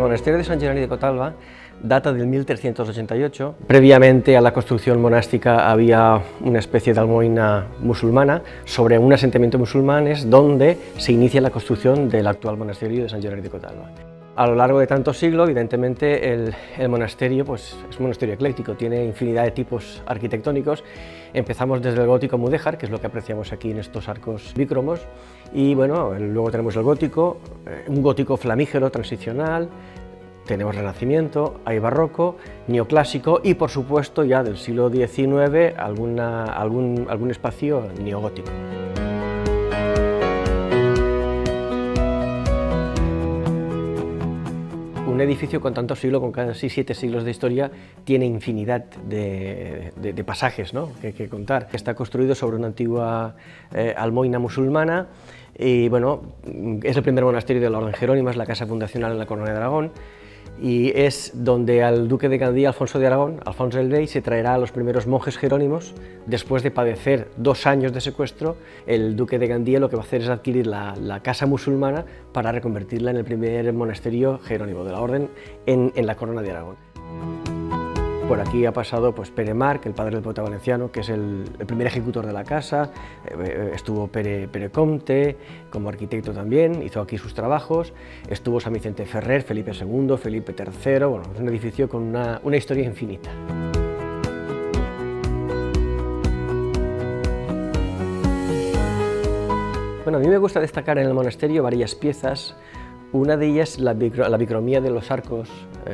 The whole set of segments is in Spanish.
monasterio de Sant Jeroni de Cotalba data del 1388. Previamente a la construcción monástica había una especie de almoina musulmana sobre un asentamiento musulmanes donde se inicia la construcción del actual monasterio de Sant Jeroni de Cotalba. A lo largo de tantos siglos, evidentemente, el monasterio pues, es un monasterio ecléctico, tiene infinidad de tipos arquitectónicos. Empezamos desde el gótico mudéjar, que es lo que apreciamos aquí en estos arcos bícromos, y bueno, luego tenemos el gótico, un gótico flamígero transicional, tenemos renacimiento, hay barroco, neoclásico y por supuesto ya del siglo XIX algún espacio neogótico. Un edificio con tantos siglos, con casi 7 siglos de historia, tiene infinidad de pasajes, ¿no?, que contar. Está construido sobre una antigua almoina musulmana y bueno, es el primer monasterio de la Orden Jerónima, es la casa fundacional en la Corona de Aragón y es donde al duque de Gandía, Alfonso de Aragón, Alfonso el Rey, se traerá a los primeros monjes jerónimos. Después de padecer 2 años de secuestro, el duque de Gandía lo que va a hacer es adquirir la casa musulmana para reconvertirla en el primer monasterio jerónimo de la Orden en la Corona de Aragón. Por aquí ha pasado pues, Pere Marc, el padre del poeta valenciano, que es el primer ejecutor de la casa, estuvo Pere Comte como arquitecto también, hizo aquí sus trabajos, estuvo San Vicente Ferrer, Felipe II, Felipe III, bueno, es un edificio con una historia infinita. Bueno, a mí me gusta destacar en el monasterio varias piezas. Una de ellas, la bicromía de los arcos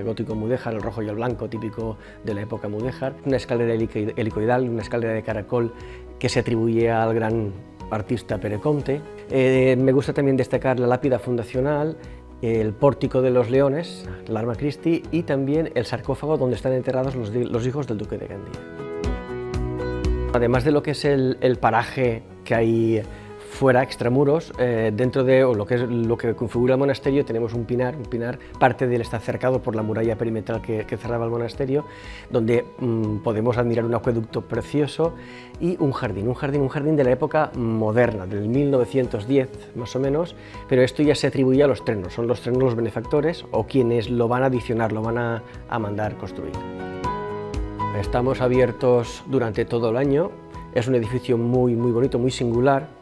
gótico mudéjar, el rojo y el blanco, típico de la época mudéjar. Una escalera helicoidal, una escalera de caracol que se atribuye al gran artista Pere Comte. Me gusta también destacar la lápida fundacional, el pórtico de los leones, el Arma Christi, y también el sarcófago donde están enterrados los hijos del duque de Gandía. Además de lo que es el paraje que hay fuera, extramuros, dentro de lo que configura el monasterio tenemos un pinar, parte de él está cercado por la muralla perimetral que cerraba el monasterio, donde podemos admirar un acueducto precioso y un jardín de la época moderna, del 1910 más o menos, pero esto ya se atribuye a los trenos, son los trenos los benefactores o quienes lo van a adicionar, lo van a mandar construir. Estamos abiertos durante todo el año, es un edificio muy bonito, muy singular,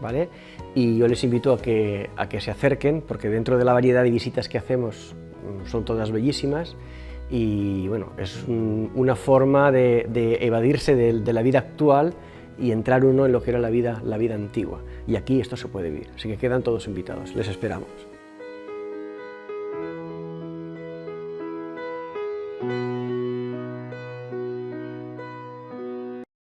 ¿vale? Y yo les invito a que se acerquen, porque dentro de la variedad de visitas que hacemos son todas bellísimas y bueno, es una forma de evadirse de la vida actual y entrar uno en lo que era la vida antigua. Y aquí esto se puede vivir, así que quedan todos invitados, les esperamos.